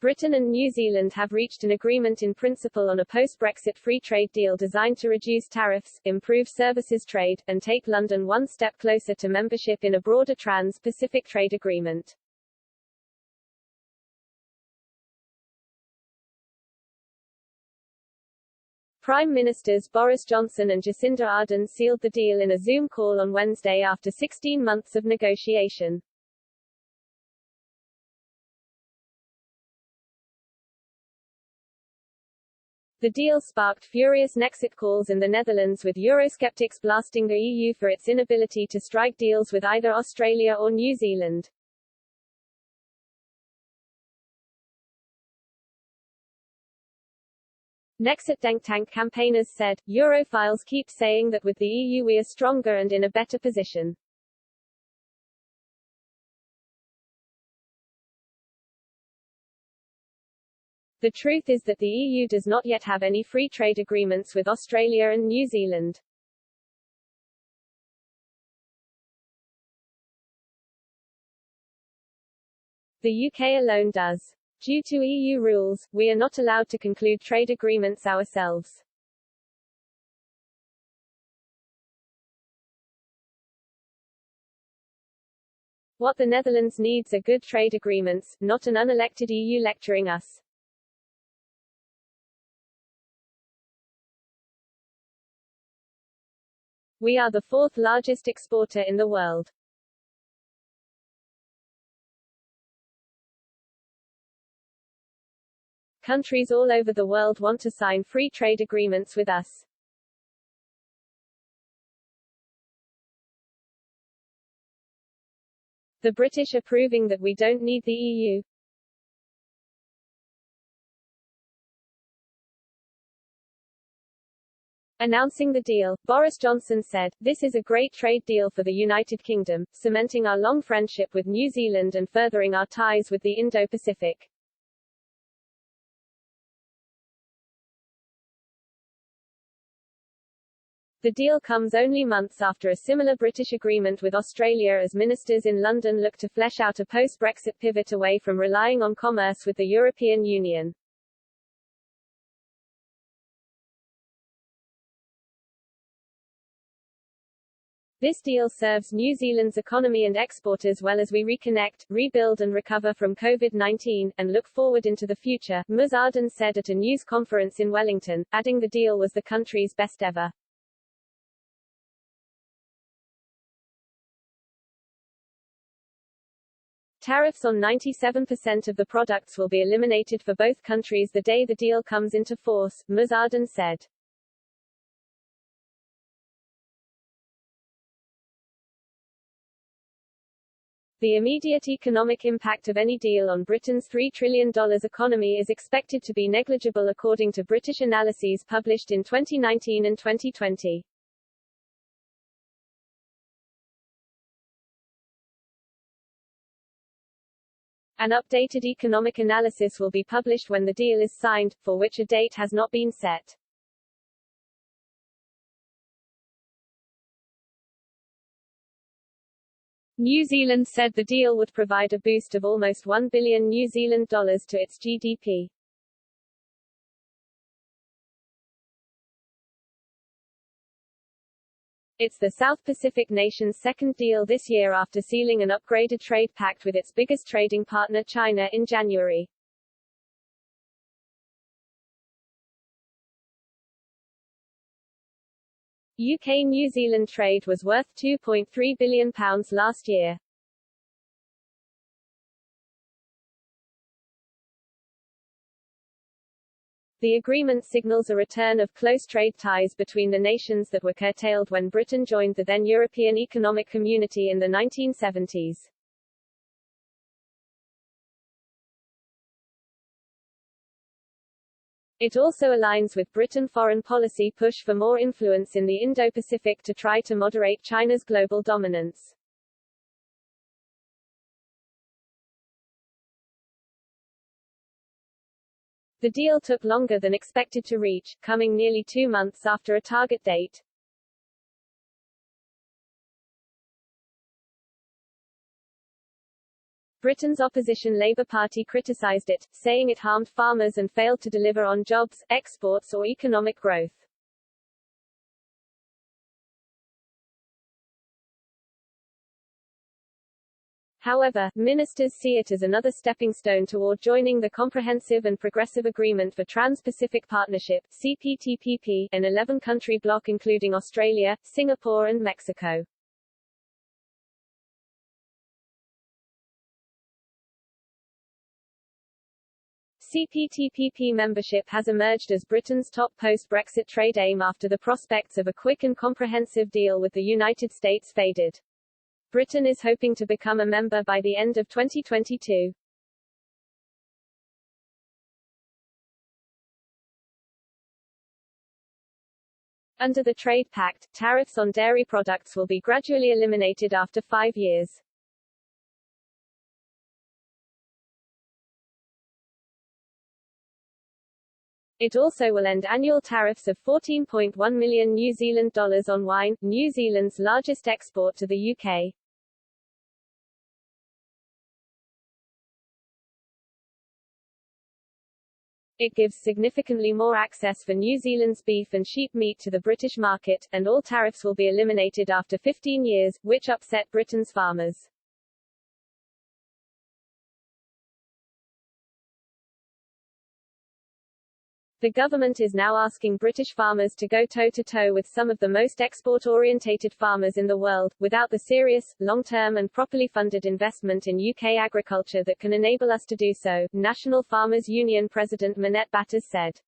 Britain and New Zealand have reached an agreement in principle on a post-Brexit free trade deal designed to reduce tariffs, improve services trade, and take London one step closer to membership in a broader trans-Pacific trade agreement. Prime Ministers Boris Johnson and Jacinda Ardern sealed the deal in a Zoom call on Wednesday after 16 months of negotiation. The deal sparked furious Nexit calls in the Netherlands, with Eurosceptics blasting the EU for its inability to strike deals with either Australia or New Zealand. Nexit think tank campaigners said, Europhiles keep saying that with the EU we are stronger and in a better position. The truth is that the EU does not yet have any free trade agreements with Australia and New Zealand. The UK alone does. Due to EU rules, we are not allowed to conclude trade agreements ourselves. What the Netherlands needs are good trade agreements, not an unelected EU lecturing us. We are the fourth largest exporter in the world. Countries all over the world want to sign free trade agreements with us. The British are proving that we don't need the EU. Announcing the deal, Boris Johnson said, "This is a great trade deal for the United Kingdom, cementing our long friendship with New Zealand and furthering our ties with the Indo-Pacific." The deal comes only months after a similar British agreement with Australia, as ministers in London look to flesh out a post-Brexit pivot away from relying on commerce with the European Union. This deal serves New Zealand's economy and exporters well as we reconnect, rebuild and recover from COVID-19, and look forward into the future, Ms. Ardern said at a news conference in Wellington, adding the deal was the country's best ever. Tariffs on 97% of the products will be eliminated for both countries the day the deal comes into force, Ms. Ardern said. The immediate economic impact of any deal on Britain's $3 trillion economy is expected to be negligible according to British analyses published in 2019 and 2020. An updated economic analysis will be published when the deal is signed, for which a date has not been set. New Zealand said the deal would provide a boost of almost $1 billion New Zealand dollars to its GDP. It's the South Pacific nation's second deal this year after sealing an upgraded trade pact with its biggest trading partner China in January. UK-New Zealand trade was worth £2.3 billion last year. The agreement signals a return of close trade ties between the nations that were curtailed when Britain joined the then European Economic Community in the 1970s. It also aligns with Britain's foreign policy push for more influence in the Indo-Pacific to try to moderate China's global dominance. The deal took longer than expected to reach, coming nearly 2 months after a target date. Britain's opposition Labour Party criticised it, saying it harmed farmers and failed to deliver on jobs, exports or economic growth. However, ministers see it as another stepping stone toward joining the Comprehensive and Progressive Agreement for Trans-Pacific Partnership (CPTPP), an 11-country bloc including Australia, Singapore and Mexico. CPTPP membership has emerged as Britain's top post-Brexit trade aim after the prospects of a quick and comprehensive deal with the United States faded. Britain is hoping to become a member by the end of 2022. Under the trade pact, tariffs on dairy products will be gradually eliminated after 5 years. It also will end annual tariffs of $14.1 million New Zealand dollars on wine, New Zealand's largest export to the UK. It gives significantly more access for New Zealand's beef and sheep meat to the British market, and all tariffs will be eliminated after 15 years, which upset Britain's farmers. The government is now asking British farmers to go toe-to-toe with some of the most export-orientated farmers in the world, without the serious, long-term and properly funded investment in UK agriculture that can enable us to do so, National Farmers Union President Manette Batters said.